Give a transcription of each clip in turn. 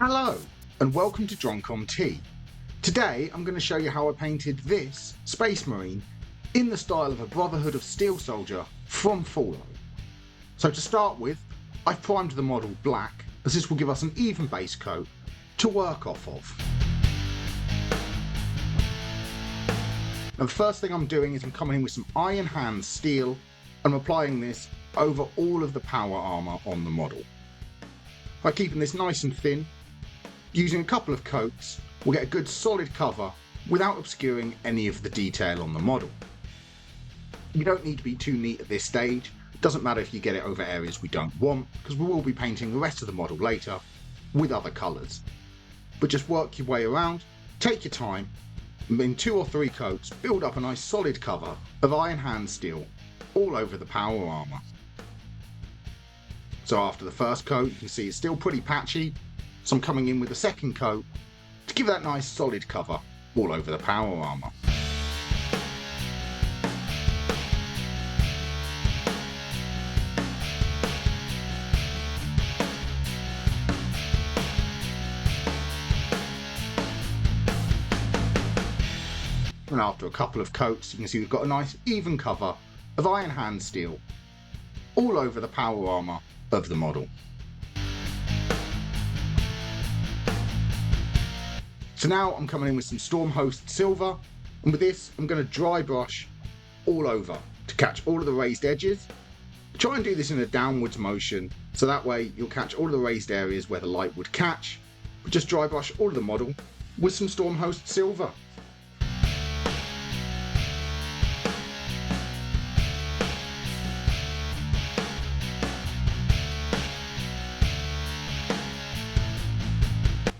Hello and welcome to Droncom T. Today I'm going to show you how I painted this Space Marine in the style of a Brotherhood of Steel soldier from Fallout. So to start with, I've primed the model black as this will give us an even base coat to work off of. Now the first thing I'm doing is I'm coming in with some Iron Hand steel and I'm applying this over all of the power armour on the model. By keeping this nice and thin, using a couple of coats, we'll get a good solid cover without obscuring any of the detail on the model. You don't need to be too neat at this stage. It doesn't matter if you get it over areas we don't want, because we will be painting the rest of the model later with other colours. But just work your way around, take your time, and in 2 or 3 coats build up a nice solid cover of Iron Hand steel all over the power armour. So after the first coat you can see it's still pretty patchy, so I'm coming in with the second coat to give that nice solid cover all over the power armour. And after a couple of coats you can see we've got a nice even cover of Iron Hand steel all over the power armour of the model. So now I'm coming in with some Stormhost silver, and with this I'm going to dry brush all over to catch all of the raised edges. Try and do this in a downwards motion so that way you'll catch all of the raised areas where the light would catch, but just dry brush all of the model with some Stormhost silver.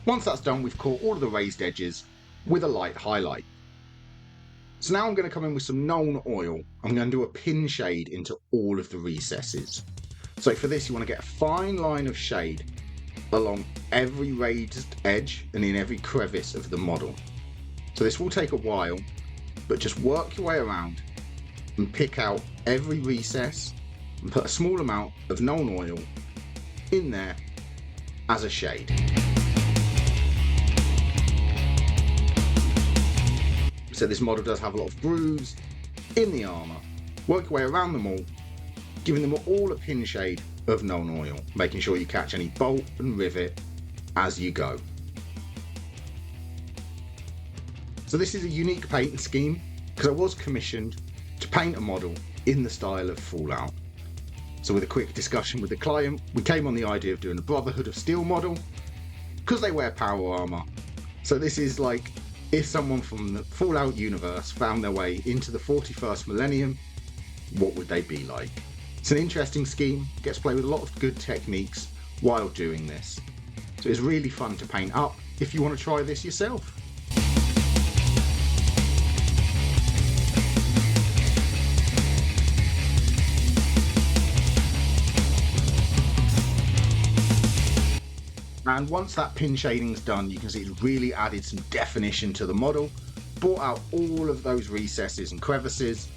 Once that's done, we've caught all of the raised edges with a light highlight. So now I'm going to come in with some Nuln oil. I'm going to do a pin shade into all of the recesses. So for this you want to get a fine line of shade along every raised edge and in every crevice of the model. So this will take a while, but just work your way around and pick out every recess and put a small amount of Nuln oil in there as a shade. So this model does have a lot of grooves in the armour. Work your way around them all, giving them all a pin shade of Nuln oil, making sure you catch any bolt and rivet as you go. So this is a unique painting scheme because I was commissioned to paint a model in the style of Fallout. So with a quick discussion with the client, we came on the idea of doing a Brotherhood of Steel model because they wear power armour. So this is like if someone from the Fallout universe found their way into the 41st millennium, what would they be like? It's an interesting scheme, gets to play with a lot of good techniques while doing this. So it's really fun to paint up if you want to try this yourself. And once that pin shading's done, you can see it's really added some definition to the model, brought out all of those recesses and crevices,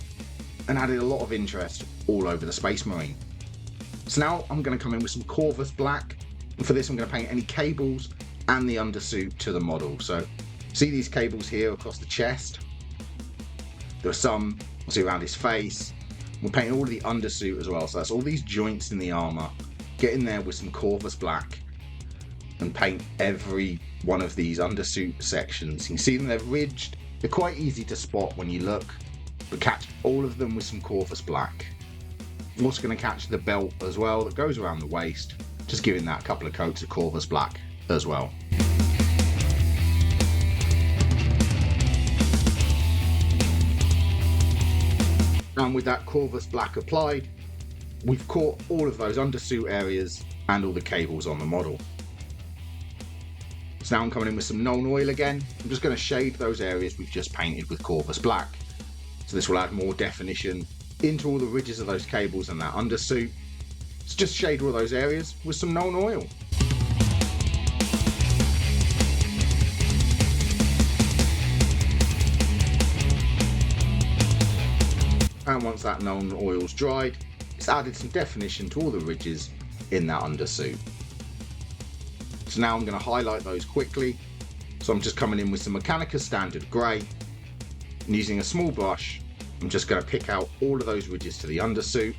and added a lot of interest all over the Space Marine. So now I'm going to come in with some Corvus black, and for this I'm going to paint any cables and the undersuit to the model. So see these cables here across the chest? There are some obviously around his face. We're painting all of the undersuit as well, so that's all these joints in the armour. Get in there with some Corvus black and paint every one of these undersuit sections. You can see them, they're ridged, they're quite easy to spot when you look, but catch all of them with some Corvus black. I'm also going to catch the belt as well that goes around the waist, just giving that a couple of coats of Corvus black as well. And with that Corvus black applied, we've caught all of those undersuit areas and all the cables on the model. So now I'm coming in with some Nuln oil again. I'm just going to shade those areas we've just painted with Corvus black. So this will add more definition into all the ridges of those cables and that undersuit. So just shade all those areas with some Nuln oil. And once that Nuln oil's dried, it's added some definition to all the ridges in that undersuit. So now I'm going to highlight those quickly. So I'm just coming in with some Mechanica Standard Grey, and using a small brush, I'm just going to pick out all of those ridges to the undersuit.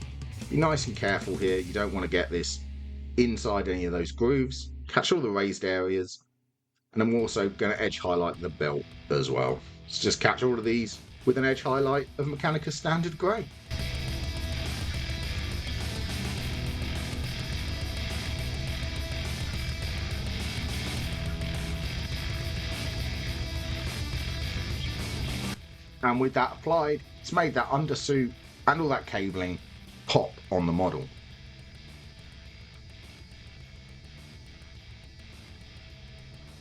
Be nice and careful here, you don't want to get this inside any of those grooves. Catch all the raised areas, and I'm also going to edge highlight the belt as well. So just catch all of these with an edge highlight of Mechanica Standard Grey. And with that applied, it's made that undersuit and all that cabling pop on the model.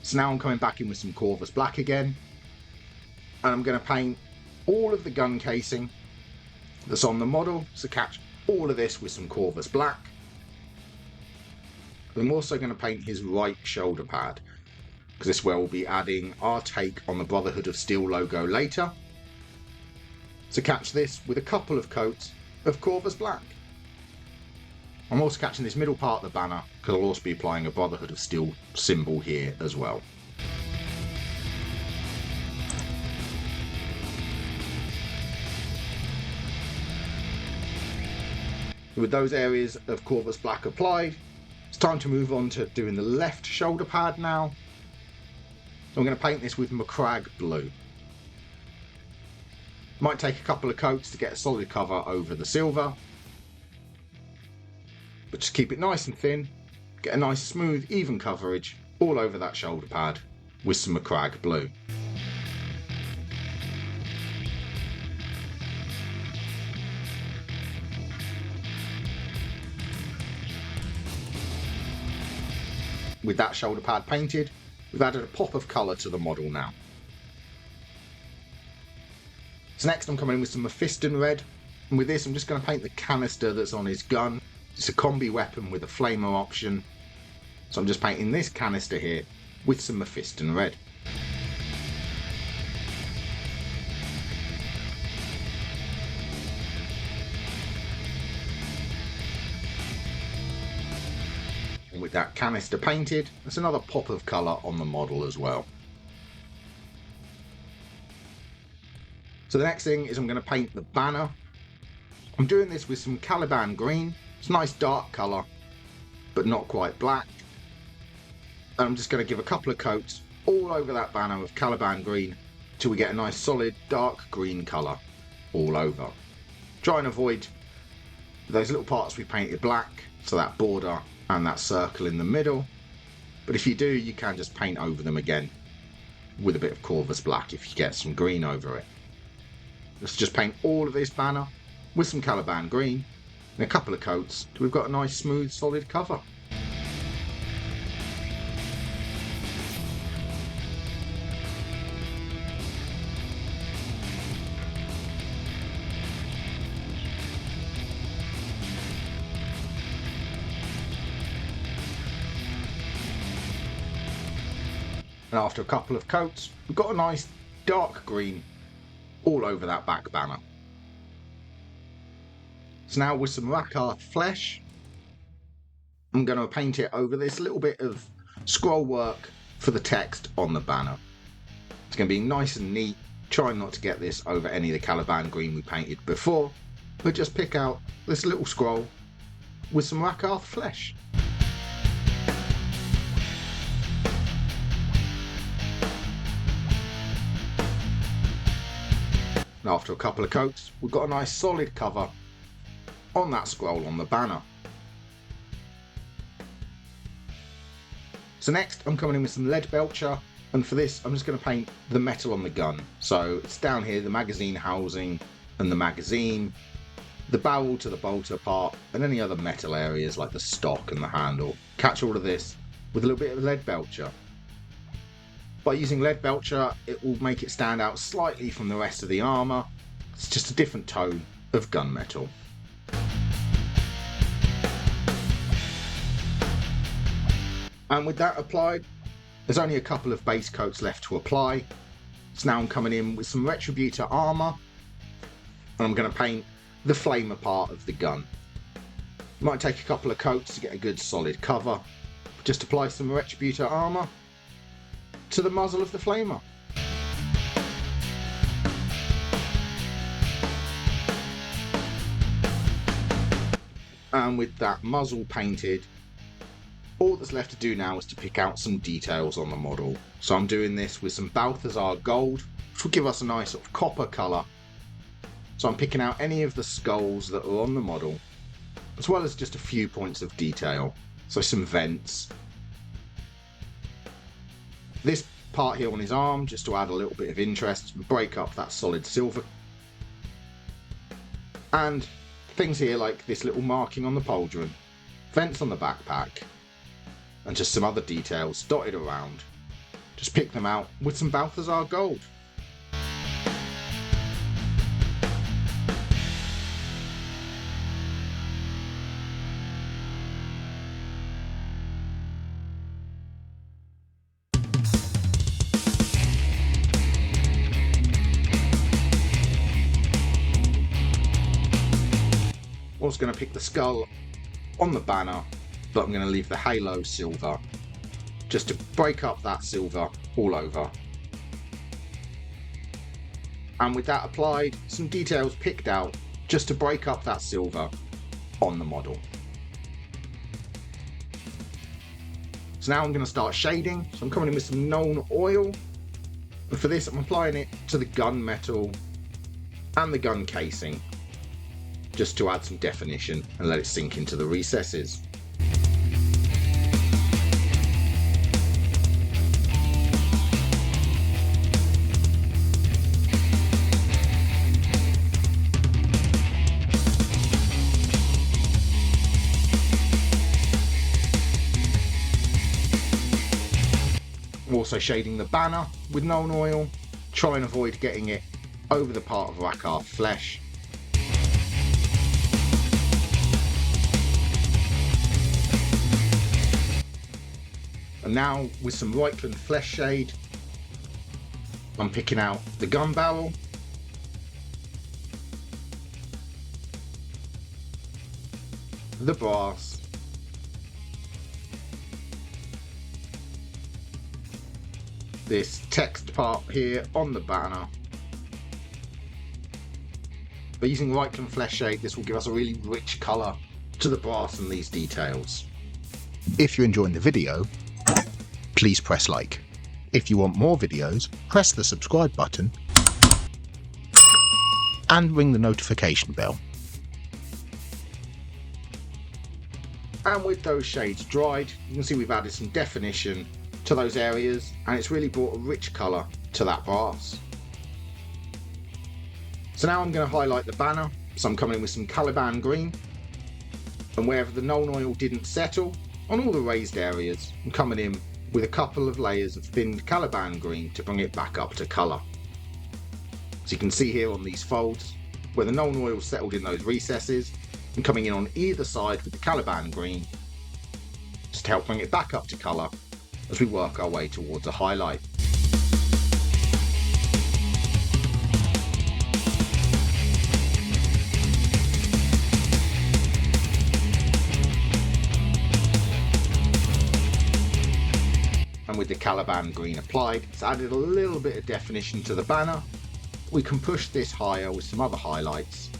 So now I'm coming back in with some Corvus Black again, and I'm going to paint all of the gun casing that's on the model, so catch all of this with some Corvus Black. I'm also going to paint his right shoulder pad, because this is where we'll be adding our take on the Brotherhood of Steel logo later. So catch this with a couple of coats of Corvus Black. I'm also catching this middle part of the banner because I'll also be applying a Brotherhood of Steel symbol here as well. With those areas of Corvus Black applied, it's time to move on to doing the left shoulder pad now. So I'm going to paint this with MacLeod blue. Might take a couple of coats to get a solid cover over the silver, but just keep it nice and thin, get a nice smooth even coverage all over that shoulder pad with some MacLeod blue. With that shoulder pad painted, we've added a pop of colour to the model now. So next I'm coming in with some Mephiston red, and with this I'm just going to paint the canister that's on his gun. It's a combi weapon with a flamer option, so I'm just painting this canister here with some Mephiston red. And with that canister painted, there's another pop of colour on the model as well. So the next thing is I'm going to paint the banner. I'm doing this with some Caliban green. It's a nice dark colour, but not quite black. And I'm just going to give a couple of coats all over that banner of Caliban green till we get a nice solid dark green colour all over. Try and avoid those little parts we painted black, so that border and that circle in the middle. But if you do, you can just paint over them again with a bit of Corvus Black if you get some green over it. Let's just paint all of this banner with some Caliban green and a couple of coats till we've got a nice smooth solid cover. And after a couple of coats, we've got a nice dark green all over that back banner. So now with some Rawk flesh, I'm going to paint it over this little bit of scroll work for the text on the banner. It's going to be nice and neat, trying not to get this over any of the Caliban green we painted before, but just pick out this little scroll with some Rawk flesh. And after a couple of coats, we've got a nice solid cover on that scroll on the banner. So next I'm coming in with some lead belcher, and for this I'm just going to paint the metal on the gun. So it's down here, the magazine housing and the magazine, the barrel to the bolter part, and any other metal areas like the stock and the handle. Catch all of this with a little bit of lead belcher. By using lead belcher, it will make it stand out slightly from the rest of the armour. It's just a different tone of gunmetal. And with that applied, there's only a couple of base coats left to apply. So now I'm coming in with some Retributor armour, and I'm going to paint the flamer part of the gun. Might take a couple of coats to get a good solid cover. just apply some Retributor armour to the muzzle of the flamer. And with that muzzle painted, all that's left to do now is to pick out some details on the model. So I'm doing this with some Balthazar gold, which will give us a nice sort of copper colour. So I'm picking out any of the skulls that are on the model, as well as just a few points of detail. So some vents. This part here on his arm, just to add a little bit of interest, break up that solid silver. And things here like this little marking on the pauldron, vents on the backpack, and just some other details dotted around. Just pick them out with some Balthazar gold. Also going to pick the skull on the banner, but I'm going to leave the halo silver just to break up that silver all over. And with that applied, some details picked out just to break up that silver on the model. So now I'm going to start shading. So I'm coming in with some Nuln oil, and for this I'm applying it to the gun metal and the gun casing, just to add some definition and let it sink into the recesses. Also shading the banner with Nuln oil, try and avoid getting it over the part of Rakarth flesh. And now with some Reikland flesh shade, I'm picking out the gun barrel, the brass, this text part here on the banner. By using Reikland flesh shade, this will give us a really rich colour to the brass and these details. If you're enjoying the video, please press like. If you want more videos, press the subscribe button and ring the notification bell. And with those shades dried, you can see we've added some definition to those areas, and it's really brought a rich colour to that brass. So now I'm going to highlight the banner, so I'm coming in with some Caliban green, and wherever the Nuln oil didn't settle, on all the raised areas, I'm coming in with a couple of layers of thinned Caliban green to bring it back up to colour. So you can see here on these folds, where the Nuln oil settled in those recesses, I'm coming in on either side with the Caliban green, just to help bring it back up to colour as we work our way towards a highlight. And with the Caliban green applied, it's added a little bit of definition to the banner. We can push this higher with some other highlights.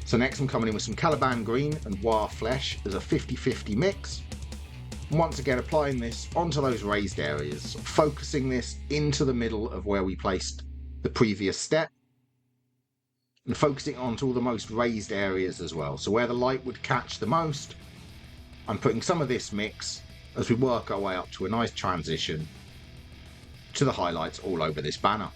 So next I'm coming in with some Caliban green and War flesh as a 50-50 mix. And once again applying this onto those raised areas, focusing this into the middle of where we placed the previous step. And focusing onto all the most raised areas as well. So where the light would catch the most, I'm putting some of this mix as we work our way up to a nice transition to the highlights all over this banner.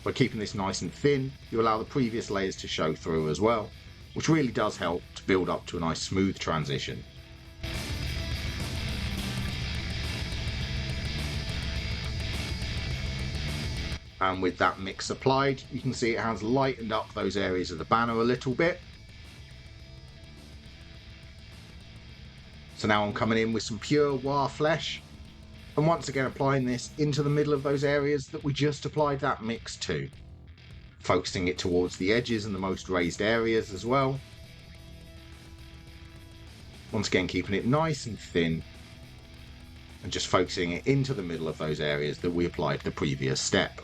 By keeping this nice and thin, you allow the previous layers to show through as well, which really does help to build up to a nice smooth transition. And with that mix applied, you can see it has lightened up those areas of the banner a little bit. So now I'm coming in with some pure War flesh, and once again applying this into the middle of those areas that we just applied that mix to, focusing it towards the edges and the most raised areas as well. Once again, keeping it nice and thin and just focusing it into the middle of those areas that we applied the previous step.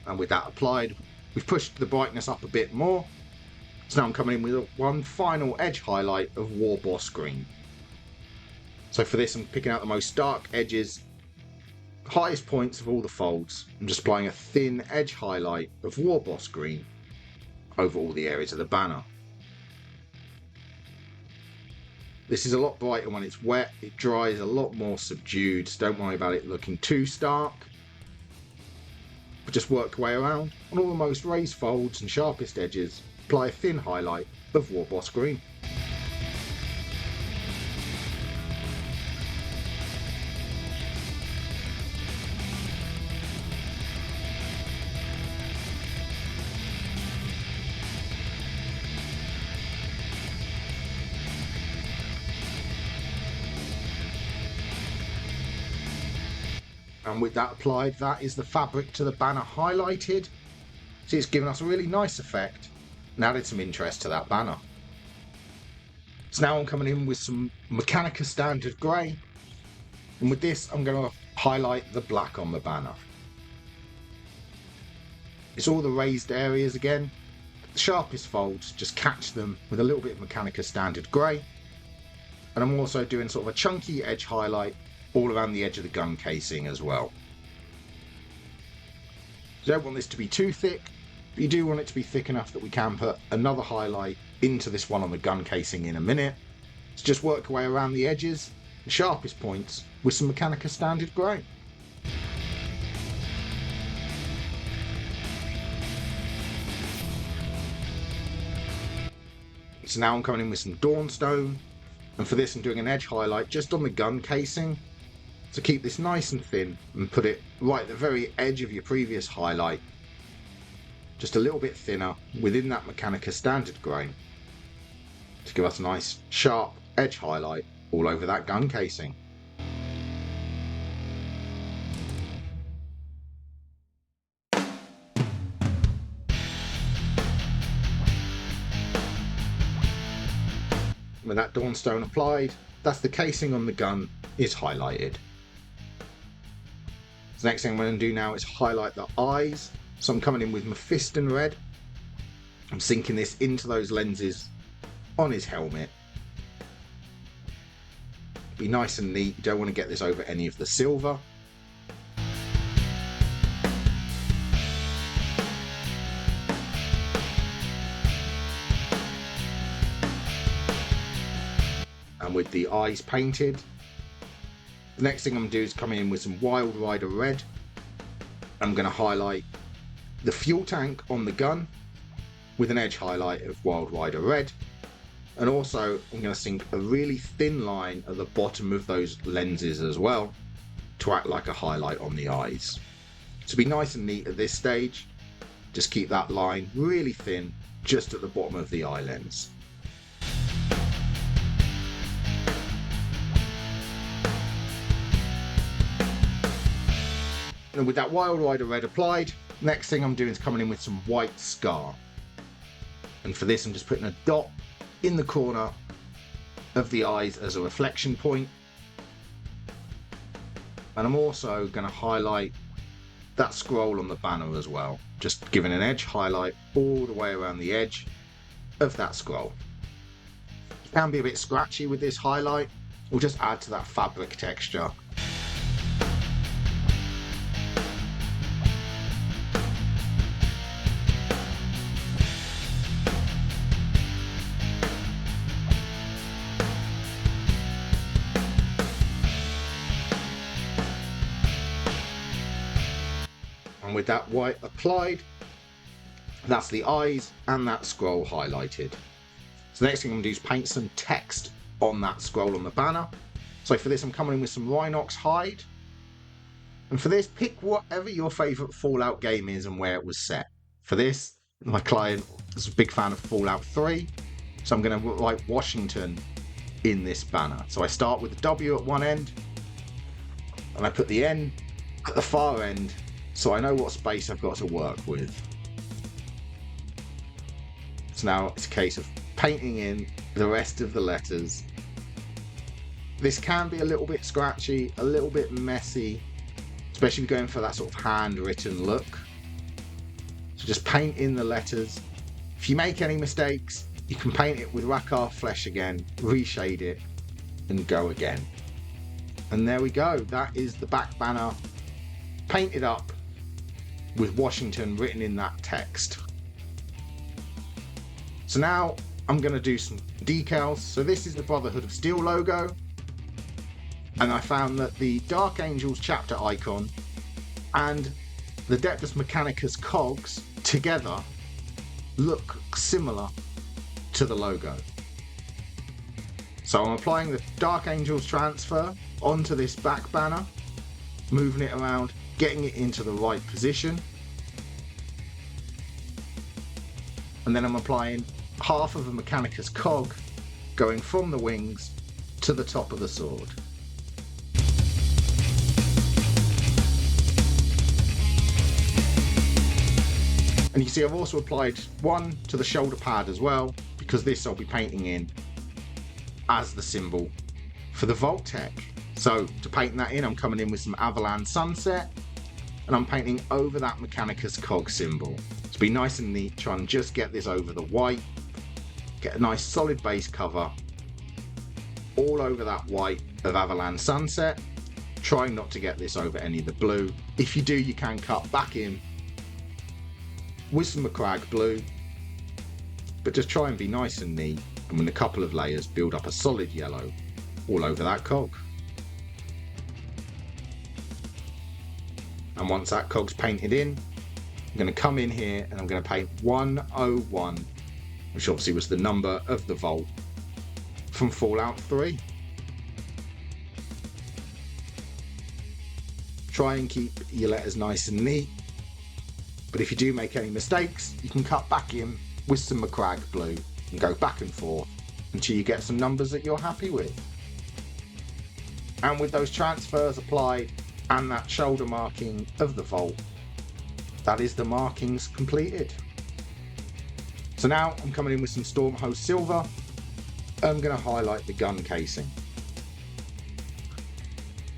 And with that applied, we've pushed the brightness up a bit more. So now I'm coming in with one final edge highlight of War Boss Green. So for this, I'm picking out the most dark edges, highest points of all the folds. I'm just applying a thin edge highlight of War Boss Green over all the areas of the banner. This is a lot brighter when it's wet. It dries a lot more subdued, so don't worry about it looking too stark. But just work your way around. On all the most raised folds and sharpest edges, apply a thin highlight of War Boss Green. And with that applied, that is the fabric to the banner highlighted. See, it's given us a really nice effect and added some interest to that banner. So now I'm coming in with some Mechanica Standard Grey. And with this, I'm going to highlight the black on the banner. It's all the raised areas again. The sharpest folds, just catch them with a little bit of Mechanica Standard Grey. And I'm also doing sort of a chunky edge highlight all around the edge of the gun casing as well. You don't want this to be too thick, but you do want it to be thick enough that we can put another highlight into this one on the gun casing in a minute. So just work your way around the edges, the sharpest points, with some Mechanica Standard Grey. So now I'm coming in with some Dawnstone, and for this I'm doing an edge highlight just on the gun casing. So keep this nice and thin and put it right at the very edge of your previous highlight, just a little bit thinner within that Mechanica Standard Grey to give us a nice sharp edge highlight all over that gun casing. With that Dawnstone applied, that's the casing on the gun is highlighted. The next thing I'm going to do now is highlight the eyes. So I'm coming in with Mephiston Red. I'm sinking this into those lenses on his helmet. Be nice and neat. You don't want to get this over any of the silver. And with the eyes painted, the next thing I'm going to do is come in with some Wild Rider Red. I'm going to highlight the fuel tank on the gun with an edge highlight of Wild Rider Red. And also I'm going to sink a really thin line at the bottom of those lenses as well to act like a highlight on the eyes. To be nice and neat at this stage, just keep that line really thin just at the bottom of the eye lens. And with that Wild Rider Red applied, next thing I'm doing is coming in with some White Scar. And for this I'm just putting a dot in the corner of the eyes as a reflection point. And I'm also going to highlight that scroll on the banner as well, just giving an edge highlight all the way around the edge of that scroll. It can be a bit scratchy with this highlight, we'll just add to that fabric texture. And with that white applied, that's the eyes and that scroll highlighted. So the next thing I'm going to do is paint some text on that scroll on the banner. So for this I'm coming in with some Rhinox hide. And for this, pick whatever your favourite Fallout game is and where it was set. For this, my client is a big fan of Fallout 3, so I'm going to write Washington in this banner. So I start with the W at one end and I put the N at the far end so I know what space I've got to work with. So now it's a case of painting in the rest of the letters. This can be a little bit scratchy, a little bit messy, especially if you're going for that sort of handwritten look. So just paint in the letters. If you make any mistakes, you can paint it with Rawk flesh again, reshade it, and go again. And there we go. That is the back banner painted up with Washington written in that text. So now I'm going to do some decals. So this is the Brotherhood of Steel logo. And I found that the Dark Angels chapter icon and the Dectus Mechanicus cogs together look similar to the logo. So I'm applying the Dark Angels transfer onto this back banner, moving it around, getting it into the right position. And then I'm applying half of a Mechanicus cog going from the wings to the top of the sword. And you see I've also applied one to the shoulder pad as well, because this I'll be painting in as the symbol for the Vault-Tec. So to paint that in, I'm coming in with some Avalan Sunset, and I'm painting over that Mechanicus cog symbol. To be nice and neat, try and just get this over the white, get a nice solid base cover all over that white of Avalan Sunset, trying not to get this over any of the blue. If you do, you can cut back in with some MacLeod blue, but just try and be nice and neat, and with a couple of layers build up a solid yellow all over that cog. And once that cog's painted in, I'm going to come in here and I'm going to paint 101, which obviously was the number of the vault from Fallout 3. Try and keep your letters nice and neat, but if you do make any mistakes, you can cut back in with some MacLeod blue and go back and forth until you get some numbers that you're happy with. And with those transfers applied and that shoulder marking of the vault, that is the markings completed. So now I'm coming in with some Stormhost Silver. I'm going to highlight the gun casing.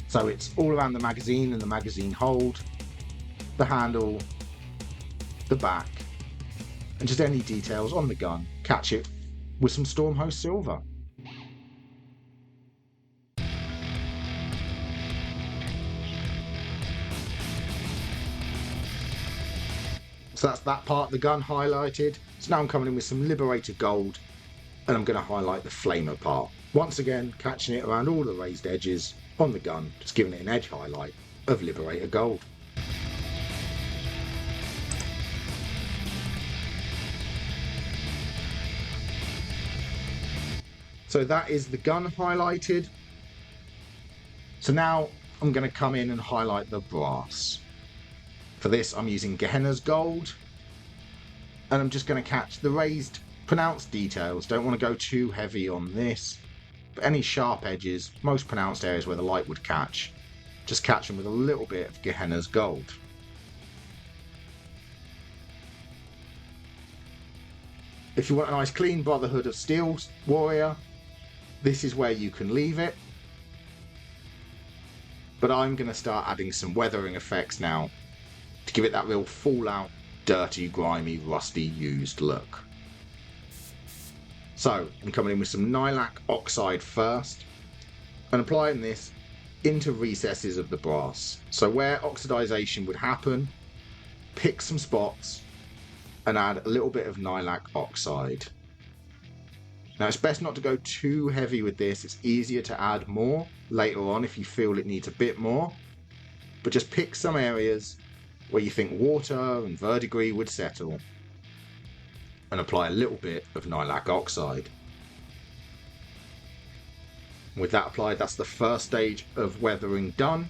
So it's all around the magazine and the magazine hold, the handle, the back, and just any details on the gun. Catch it with some Stormhost Silver. So that's that part of the gun highlighted. So now I'm coming in with some Liberator Gold, and I'm going to highlight the flamer part. Once again, catching it around all the raised edges on the gun, just giving it an edge highlight of Liberator Gold. So that is the gun highlighted. So now I'm going to come in and highlight the brass. For this I'm using Gehenna's Gold, and I'm just going to catch the raised pronounced details. Don't want to go too heavy on this, but any sharp edges, most pronounced areas where the light would catch, just catch them with a little bit of Gehenna's Gold. If you want a nice clean Brotherhood of Steel warrior, this is where you can leave it. But I'm going to start adding some weathering effects now to give it that real Fallout, dirty, grimy, rusty, used look. So I'm coming in with some Nylac Oxide first and applying this into recesses of the brass. So where oxidization would happen, pick some spots and add a little bit of Nylac Oxide. Now it's best not to go too heavy with this. It's easier to add more later on if you feel it needs a bit more, but just pick some areas where you think water and verdigris would settle and apply a little bit of Nylac Oxide. With that applied, that's the first stage of weathering done.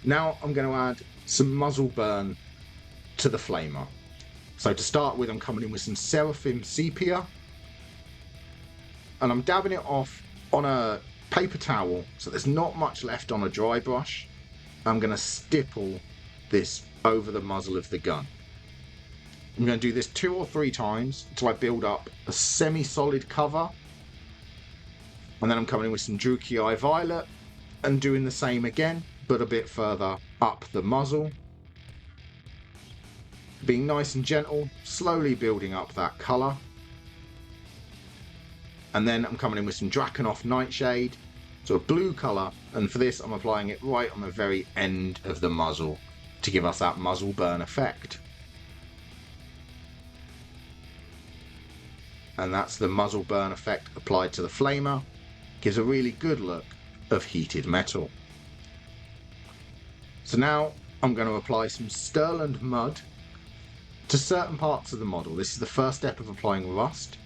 Now I'm going to add some muzzle burn to the flamer. So to start with, I'm coming in with some Seraphim Sepia, and I'm dabbing it off on a paper towel so there's not much left on a dry brush. I'm going to stipple this over the muzzle of the gun. I'm going to do this 2 or 3 times until I build up a semi-solid cover, and then I'm coming in with some Druchii Violet and doing the same again, but a bit further up the muzzle. Being nice and gentle, slowly building up that colour. And then I'm coming in with some Drakenhof Nightshade, so a blue colour, and for this I'm applying it right on the very end of the muzzle to give us that muzzle burn effect. And that's the muzzle burn effect applied to the flamer. Gives a really good look of heated metal. So now I'm going to apply some Stirland mud to certain parts of the model. This is the first step of applying rust.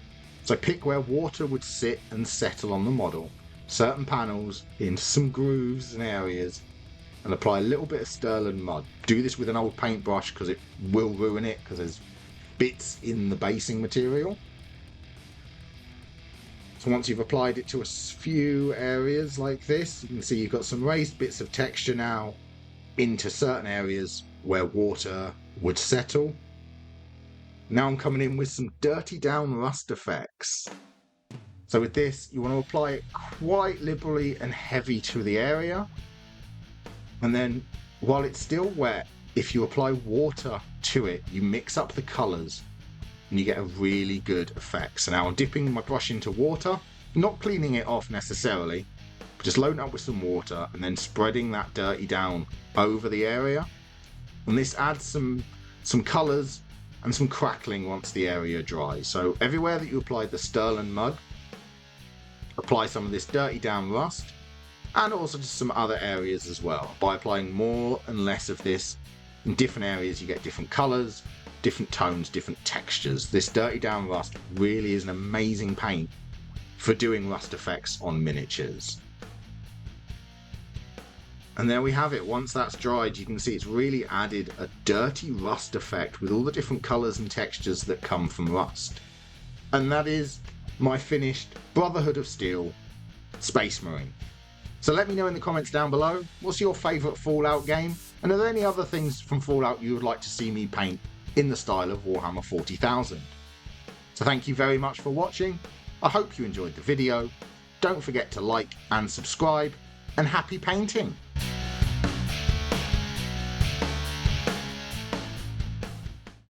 So pick where water would sit and settle on the model, certain panels into some grooves and areas, and apply a little bit of Stirland mud. Do this with an old paintbrush because it will ruin it because there's bits in the basing material. So once you've applied it to a few areas like this, you can see you've got some raised bits of texture now into certain areas where water would settle. Now I'm coming in with some dirty down rust effects. So with this, you want to apply it quite liberally and heavy to the area. And then while it's still wet, if you apply water to it, you mix up the colours and you get a really good effect. So now I'm dipping my brush into water, not cleaning it off necessarily, but just loading up with some water and then spreading that dirty down over the area. And this adds some colours and some crackling once the area dries. So everywhere that you applied the Stirland mud, apply some of this dirty down rust, and also to some other areas as well. By applying more and less of this in different areas, you get different colours, different tones, different textures. This dirty down rust really is an amazing paint for doing rust effects on miniatures. And there we have it. Once that's dried, you can see it's really added a dirty rust effect with all the different colours and textures that come from rust. And that is my finished Brotherhood of Steel Space Marine. So let me know in the comments down below, what's your favourite Fallout game? And are there any other things from Fallout you would like to see me paint in the style of Warhammer 40,000? So thank you very much for watching. I hope you enjoyed the video. Don't forget to like and subscribe, and happy painting!